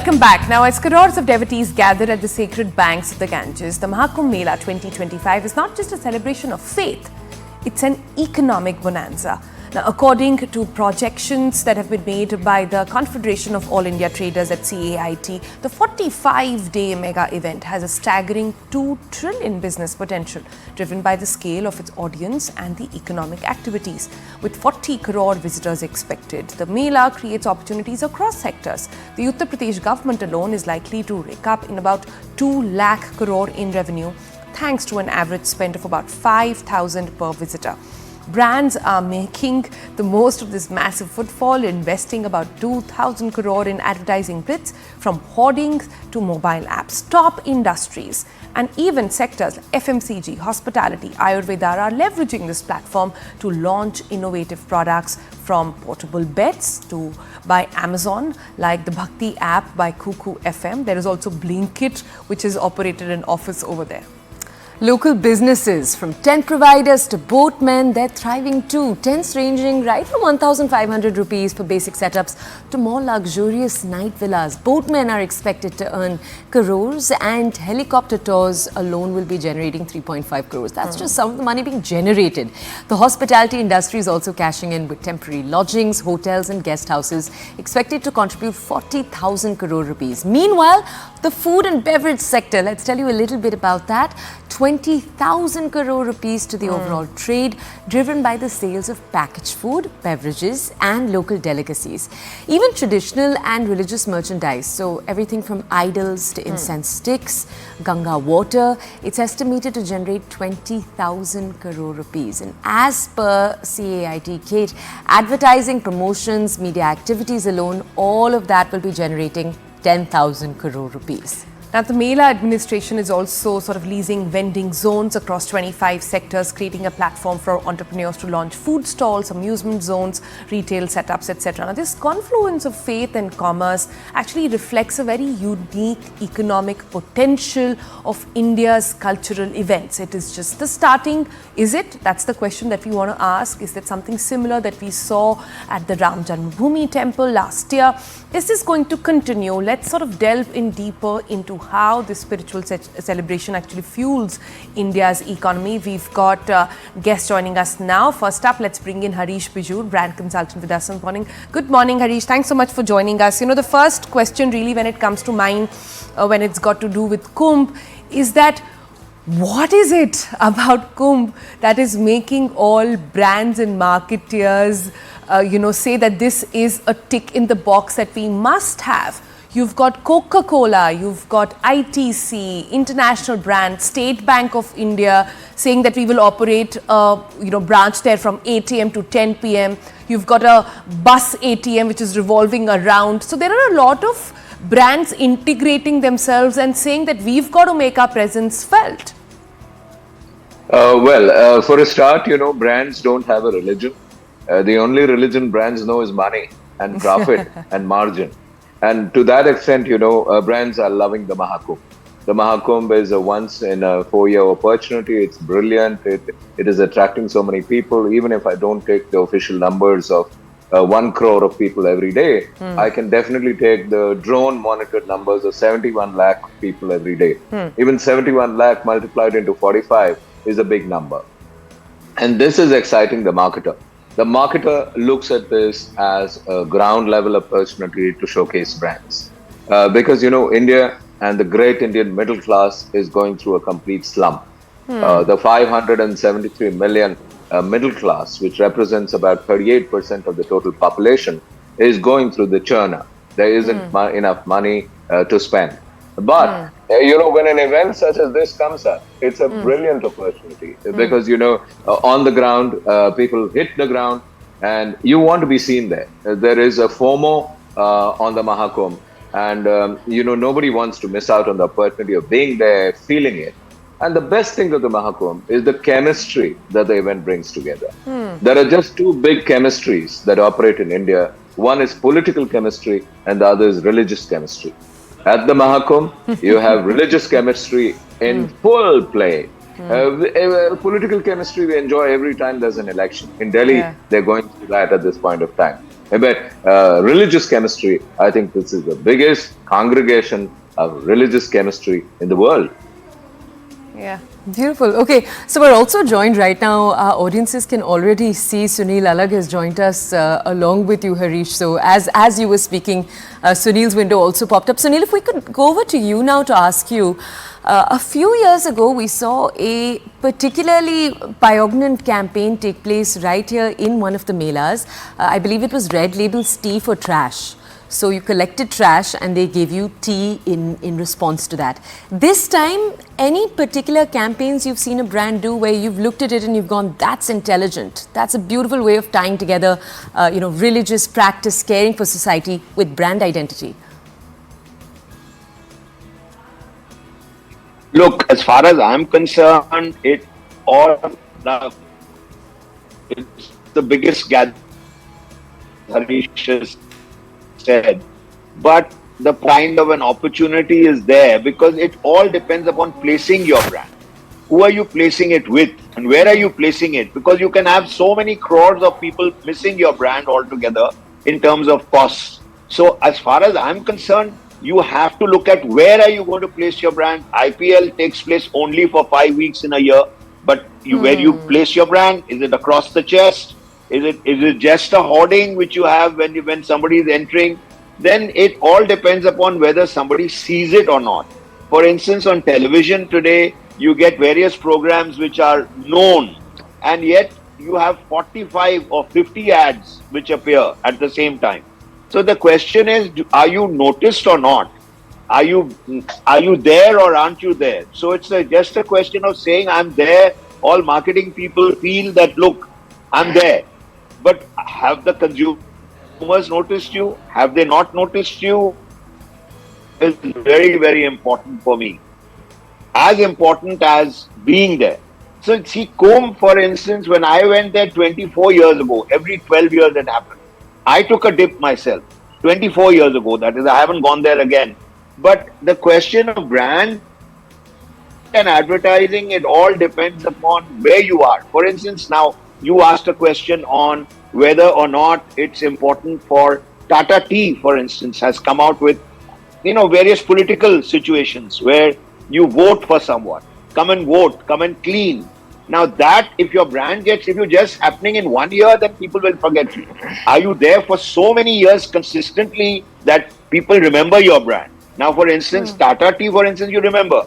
Welcome back. Now, as crores of devotees gathered at the sacred banks of the Ganges, the Mahakumbh Mela 2025 is not just a celebration of faith, it's an economic bonanza. Now, according to projections that have been made by the Confederation of All India Traders at CAIT, the 45-day mega event has a staggering 2 trillion business potential, driven by the scale of its audience and the economic activities. With 40 crore visitors expected, the Mela creates opportunities across sectors. The Uttar Pradesh government alone is likely to rake up in about 2 lakh crore in revenue, thanks to an average spend of about 5,000 per visitor. Brands are making the most of this massive footfall, investing about 2,000 crore in advertising bids, from hoarding to mobile apps. Top industries and even sectors like FMCG, hospitality, Ayurveda are leveraging this platform to launch innovative products, from portable beds to by Amazon, like the Bhakti app by Kuku FM. There is also Blinkit, which is operated an office over there. Local businesses, from tent providers to boatmen, they're thriving too. Tents ranging right from 1,500 rupees for basic setups to more luxurious night villas. Boatmen are expected to earn crores, and helicopter tours alone will be generating 3.5 crores. That's just some of the money being generated. The hospitality industry is also cashing in with temporary lodgings, hotels and guest houses expected to contribute 40,000 crore rupees. Meanwhile, the food and beverage sector, let's tell you a little bit about that. 20,000 crore rupees to the overall trade, driven by the sales of packaged food, beverages and local delicacies. Even traditional and religious merchandise, so everything from idols to incense sticks, Ganga water, it's estimated to generate 20,000 crore rupees. And as per CAIT, Kate, advertising, promotions, media activities alone, all of that will be generating 10,000 crore rupees. Now, the Mela administration is also sort of leasing vending zones across 25 sectors, creating a platform for entrepreneurs to launch food stalls, amusement zones, retail setups, etc. Now, this confluence of faith and commerce actually reflects a very unique economic potential of India's cultural events. It is just the starting, is it? That's the question that we want to ask. Is that something similar that we saw at the Ram Janmabhoomi temple last year? Is this going to continue? Let's sort of delve in deeper into how this spiritual celebration actually fuels India's economy. We've got guests joining us now. First up, let's bring in Harish, Bijoor, brand consultant with us this morning. Good morning, Harish. Thanks so much for joining us. You know, the first question really when it comes to mind, when it's got to do with Kumbh, is that what is it about Kumbh that is making all brands and marketeers, say that this is a tick in the box that we must have? You've got Coca-Cola, you've got ITC, international brand, State Bank of India saying that we will operate a branch there from 8 a.m. to 10 p.m. You've got a bus ATM which is revolving around. So there are a lot of brands integrating themselves and saying that we've got to make our presence felt. For a start, brands don't have a religion. The only religion brands know is money and profit and margin. And to that extent, brands are loving the Mahakumbh. The Mahakumbh is a once in a 4-year opportunity. It's brilliant. It is attracting so many people. Even if I don't take the official numbers of 1 crore of people every day, I can definitely take the drone monitored numbers of 71 lakh people every day. Even 71 lakh multiplied into 45 is a big number. And this is exciting the marketer. The marketer looks at this as a ground level opportunity to showcase brands. Because, India and the great Indian middle class is going through a complete slump. The 573 million middle class, which represents about 38% of the total population, is going through the churner. There isn't enough money to spend. But, when an event such as this comes up, it's a brilliant opportunity because, on the ground, people hit the ground and you want to be seen there. There is a FOMO on the Mahakumbh and, nobody wants to miss out on the opportunity of being there, feeling it. And the best thing of the Mahakumbh is the chemistry that the event brings together. There are just 2 big chemistries that operate in India. One is political chemistry and the other is religious chemistry. At the Mahakumbh, you have religious chemistry in full play. Political chemistry we enjoy every time there's an election. In Delhi, they're going through that at this point of time. But religious chemistry, I think this is the biggest congregation of religious chemistry in the world. Yeah. Beautiful. Okay, so we're also joined right now. Our audiences can already see Sunil Alagh has joined us along with you, Harish. So as you were speaking, Sunil's window also popped up. Sunil, if we could go over to you now to ask you, a few years ago we saw a particularly poignant campaign take place right here in one of the melas. I believe it was Red Label's Tea for Trash. So you collected trash and they gave you tea in response to that. This time, any particular campaigns you've seen a brand do where you've looked at it and you've gone, that's intelligent. That's a beautiful way of tying together, religious practice, caring for society with brand identity. Look, as far as I'm concerned, it's the biggest gathering, Harish has said, but the kind of an opportunity is there because it all depends upon placing your brand. Who are you placing it with and where are you placing it? Because you can have so many crores of people missing your brand altogether in terms of costs. So as far as I'm concerned, you have to look at where are you going to place your brand. IPL takes place only for 5 weeks in a year, but where you place your brand, is it across the chest? Is it just a hoarding which you have when somebody is entering? Then it all depends upon whether somebody sees it or not. For instance, on television today, you get various programs which are known, and yet you have 45 or 50 ads which appear at the same time. So the question is, are you noticed or not? Are you there or aren't you there? So it's just a question of saying I'm there. All marketing people feel that, look, I'm there. But have the consumers noticed you? Have they not noticed you? Is very, very important for me. As important as being there. So see, Kumbh, for instance, when I went there 24 years ago, every 12 years it happened. I took a dip myself 24 years ago. That is, I haven't gone there again. But the question of brand and advertising, it all depends upon where you are. For instance, now you asked a question on whether or not it's important for Tata Tea, for instance, has come out with, various political situations where you vote for someone. Come and vote, come and clean. Now that, if your brand if you're just happening in 1 year, then people will forget you. Are you there for so many years consistently that people remember your brand? Now, for instance, Tata Tea, for instance, you remember.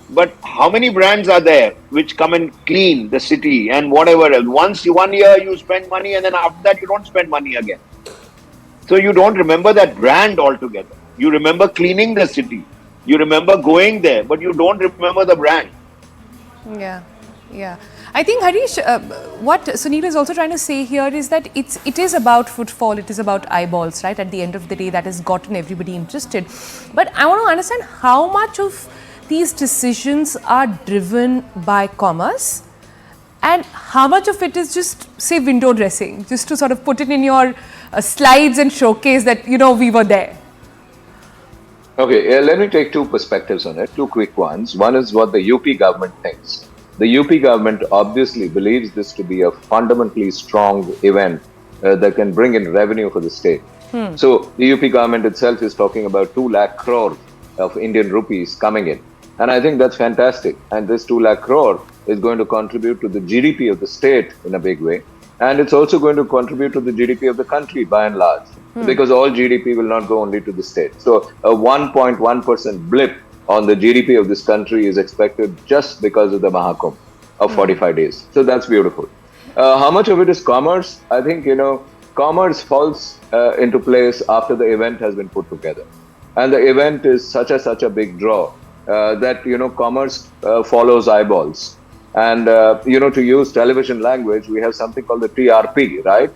But how many brands are there which come and clean the city and whatever else? Once 1 year you spend money and then after that you don't spend money again. So you don't remember that brand altogether. You remember cleaning the city. You remember going there, but you don't remember the brand. Yeah. I think, Harish, what Sunil is also trying to say here is that it is about footfall, it is about eyeballs, right? At the end of the day, that has gotten everybody interested. But I want to understand how much of these decisions are driven by commerce and how much of it is just, say, window dressing, just to sort of put it in your slides and showcase that, we were there. Okay, let me take two perspectives on it, two quick ones. One is what the UP government thinks. The UP government obviously believes this to be a fundamentally strong event that can bring in revenue for the state. So the UP government itself is talking about 2 lakh crore of Indian rupees coming in. And I think that's fantastic. And this 2 lakh crore is going to contribute to the GDP of the state in a big way. And it's also going to contribute to the GDP of the country by and large, because all GDP will not go only to the state. So a 1.1% blip on the GDP of this country is expected just because of the Mahakumbh of 45 days. So that's beautiful. How much of it is commerce? I think, commerce falls into place after the event has been put together. And the event is such a big draw that, commerce follows eyeballs. And, to use television language, we have something called the TRP, right?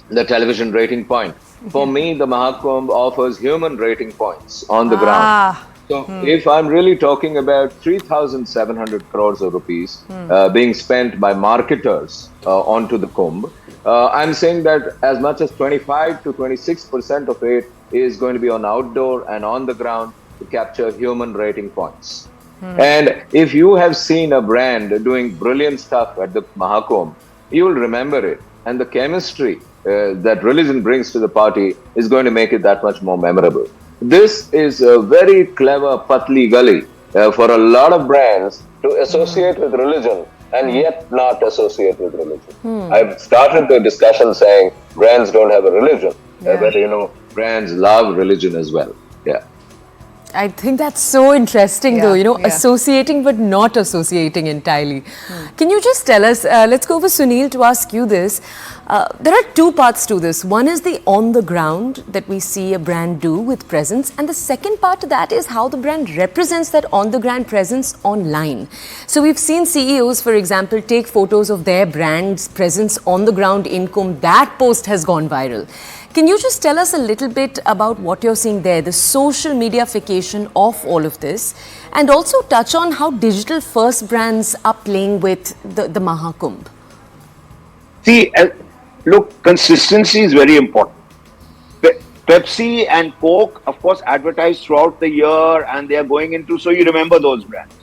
The television rating point. For me, the Mahakumbh offers human rating points on the ground. So if I'm really talking about 3,700 crores of rupees being spent by marketers onto the Kumbh, I'm saying that as much as 25 to 26% of it is going to be on outdoor and on the ground to capture human rating points. And if you have seen a brand doing brilliant stuff at the Mahakumbh, you will remember it. And the chemistry that religion brings to the party is going to make it that much more memorable. This is a very clever patli gully for a lot of brands to associate with religion and yet not associate with religion. I've started the discussion saying brands don't have a religion, but brands love religion as well. Yeah. I think that's so interesting though, Yeah. associating but not associating entirely. Can you just tell us, let's go over Sunil to ask you this. There are two parts to this. One is the on the ground that we see a brand do with presence, and the second part to that is how the brand represents that on the ground presence online. So we've seen CEOs, for example, take photos of their brand's presence on the ground in Kumbh. That post has gone viral. Can you just tell us a little bit about what you're seeing there, the social mediaification of all of this, and also touch on how digital first brands are playing with the Mahakumbh? See, look, consistency is very important. Pepsi and Coke, of course, advertise throughout the year and they are going into, so you remember those brands.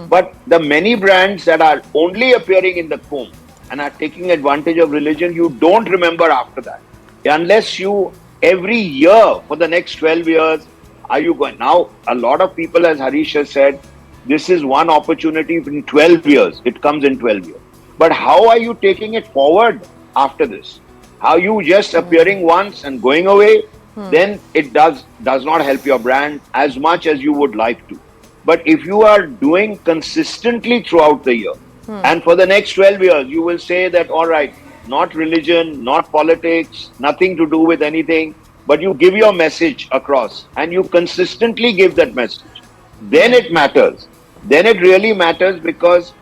But the many brands that are only appearing in the Kumbh and are taking advantage of religion, you don't remember after that. Unless you, every year for the next 12 years, are you going? Now, a lot of people, as Harish has said, this is one opportunity in 12 years. It comes in 12 years. But how are you taking it forward after this? Are you just appearing once and going away? Then it does not help your brand as much as you would like to. But if you are doing consistently throughout the year, and for the next 12 years, you will say that, all right, not religion, not politics, nothing to do with anything, but you give your message across and you consistently give that message. Then it matters. Then it really matters, because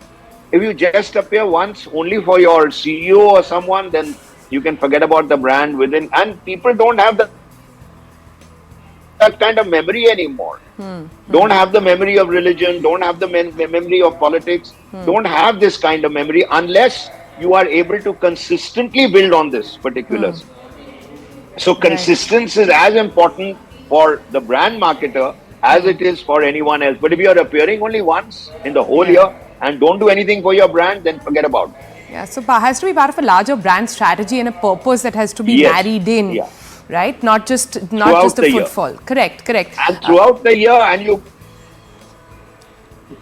if you just appear once only for your CEO or someone, then you can forget about the brand within, and people don't have that kind of memory anymore. Don't have the memory of religion, don't have the memory of politics, don't have this kind of memory unless you are able to consistently build on this particular. So consistency is as important for the brand marketer as it is for anyone else. But if you are appearing only once in the whole year and don't do anything for your brand, then forget about it. Yeah, so it has to be part of a larger brand strategy and a purpose that has to be married in, right? Not just the footfall. Correct. And throughout the year, and you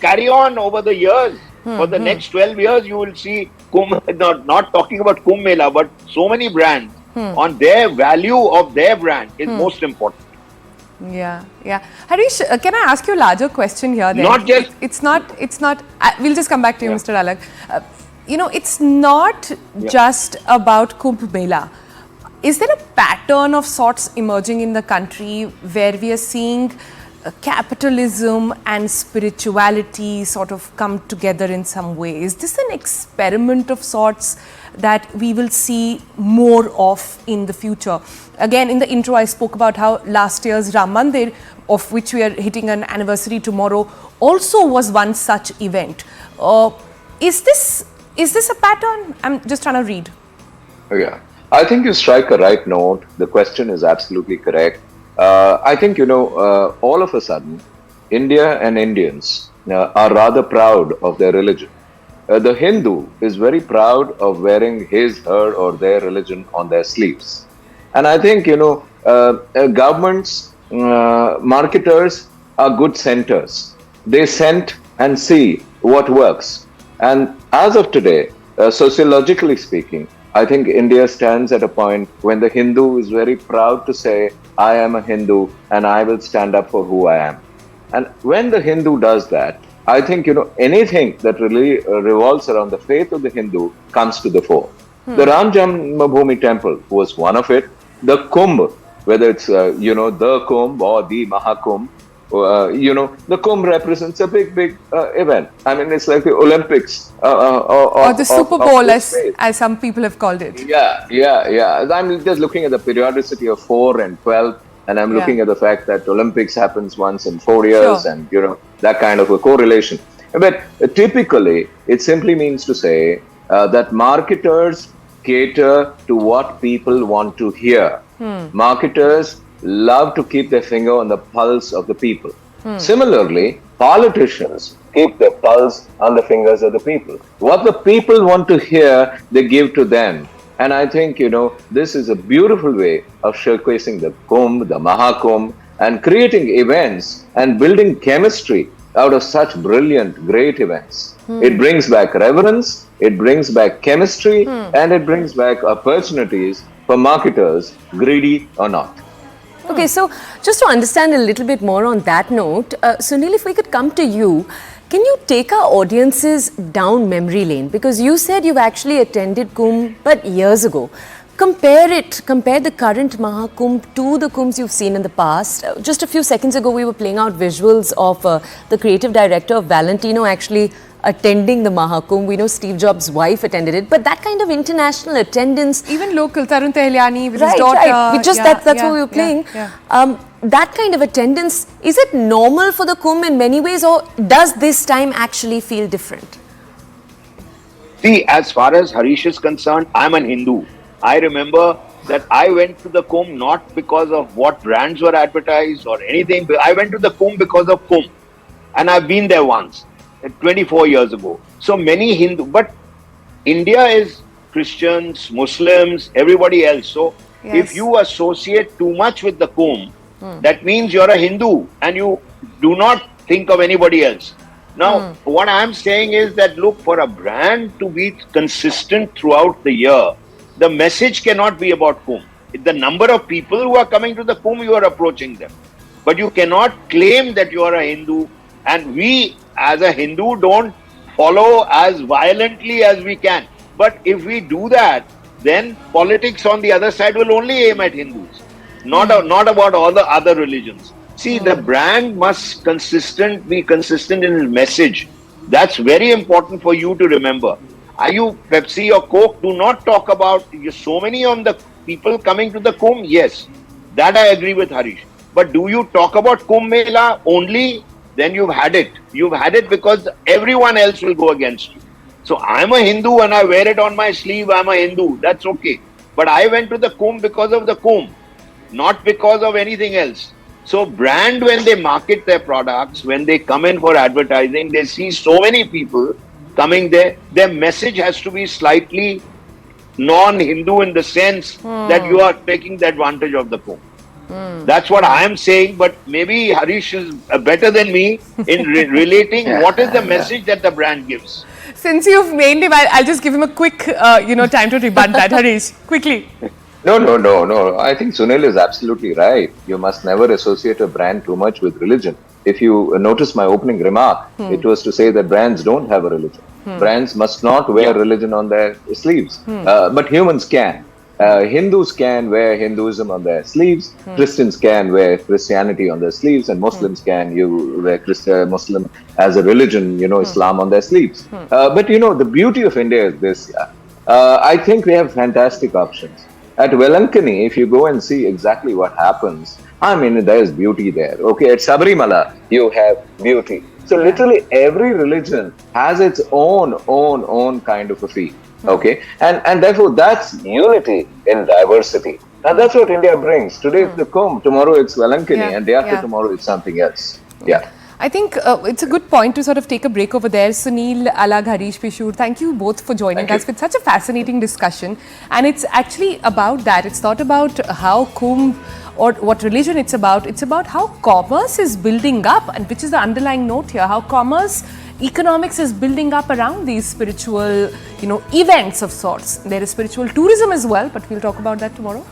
carry on over the years. For the next 12 years, you will see Kumbh, not talking about Kumbh Mela, but so many brands on their value of their brand is most important. Yeah. Harish, can I ask you a larger question here then? Not just... It's not, we'll just come back to you, Mr. Alagh. It's not just about Kumbh Mela. Is there a pattern of sorts emerging in the country where we are seeing capitalism and spirituality sort of come together in some way? Is this an experiment of sorts that we will see more of in the future? Again, in the intro, I spoke about how last year's Ram Mandir, of which we are hitting an anniversary tomorrow, also was one such event. Is this a pattern? I'm just trying to read. Yeah, I think you strike a right note. The question is absolutely correct. I think, all of a sudden, India and Indians are rather proud of their religion. The Hindu is very proud of wearing his, her or their religion on their sleeves. And I think, governments, marketers are good centers. They scent and see what works. And as of today, sociologically speaking, I think India stands at a point when the Hindu is very proud to say, I am a Hindu and I will stand up for who I am. And when the Hindu does that, I think, anything that really revolves around the faith of the Hindu comes to the fore. The Ram Janmabhoomi temple was one of it. The Kumbh, whether it's, the Kumbh or the Mahakumbh, the Kumbh represents a big event. I mean, it's like the Olympics. Or the Super Bowl, as some people have called it. Yeah. I'm just looking at the periodicity of 4 and 12, and I'm looking at the fact that Olympics happens once in 4 years, and, that kind of a correlation. But typically, it simply means to say that marketers cater to what people want to hear. Marketers love to keep their finger on the pulse of the people. Similarly, politicians keep their pulse on the fingers of the people. What the people want to hear, they give to them. And I think, this is a beautiful way of showcasing the Kumbh, the Mahakumbh, and creating events and building chemistry out of such brilliant, great events. It brings back reverence, it brings back chemistry, and it brings back opportunities for marketers, greedy or not. Okay, so just to understand a little bit more on that note, Sunil, if we could come to you, can you take our audiences down memory lane? Because you said you've actually attended Kumbh, but years ago. Compare the current Mahakumbh to the Kumbhs you've seen in the past. Just a few seconds ago, we were playing out visuals of the creative director of Valentino actually attending the Mahakumbh. We know Steve Jobs' wife attended it, but that kind of international attendance, even local, Tarun Tehliani with right, his daughter. right. We just that's what we were playing. That kind of attendance, is it normal for the Kumbh in many ways, or does this time actually feel different? See, as far as Harish is concerned, I'm an Hindu. I remember that I went to the Kumbh not because of what brands were advertised or anything. I went to the Kumbh because of Kumbh, and I've been there once, 24 years ago. So many Hindu, but India is Christians, Muslims, everybody else. So if you associate too much with the Kumbh, that means you're a Hindu and you do not think of anybody else. Now, what I'm saying is that, look, for a brand to be consistent throughout the year, the message cannot be about Kumbh. The number of people who are coming to the Kumbh, you are approaching them. But you cannot claim that you are a Hindu, and we as a Hindu don't follow as violently as we can. But if we do that, then politics on the other side will only aim at Hindus, not about all the other religions. See, the brand must be consistent in its message. That's very important for you to remember. Are you Pepsi or Coke? Do not talk about so many of the people coming to the Kumbh. Yes, that I agree with Harish. But do you talk about Kumbh Mela only? Then you've had it. You've had it because everyone else will go against you. So I'm a Hindu and I wear it on my sleeve. I'm a Hindu. That's okay. But I went to the Kumbh because of the Kumbh, not because of anything else. So brand, when they market their products, when they come in for advertising, they see so many people coming there, their message has to be slightly non-Hindu in the sense that you are taking the advantage of the Kumbh. That's what I am saying, but maybe Harish is better than me in relating what is the message that the brand gives. Since you've named him, I'll just give him a quick, time to rebut that. Harish, quickly. No. I think Sunil is absolutely right. You must never associate a brand too much with religion. If you notice my opening remark, it was to say that brands don't have a religion. Brands must not wear religion on their sleeves, but humans can. Hindus can wear Hinduism on their sleeves, Christians can wear Christianity on their sleeves, and Muslims can wear Muslim as a religion, Islam on their sleeves. But the beauty of India is this. I think we have fantastic options. At Velankani, if you go and see exactly what happens, there's beauty there. Okay, at Sabarimala, you have beauty. So literally every religion has its own kind of a feel. Okay, and therefore that's unity in diversity. And that's what India brings. Today it's the Kumbh, tomorrow it's Velankani, and day after tomorrow it's something else. Yeah. I think it's a good point to sort of take a break over there. Sunil, Alagh, Harish, Bijoor, thank you both for joining us with such a fascinating discussion. And it's actually about that. It's not about how Kumbh or what religion it's about. It's about how commerce is building up, and which is the underlying note here, how commerce, economics is building up around these spiritual, events of sorts. There is spiritual tourism as well, but we'll talk about that tomorrow.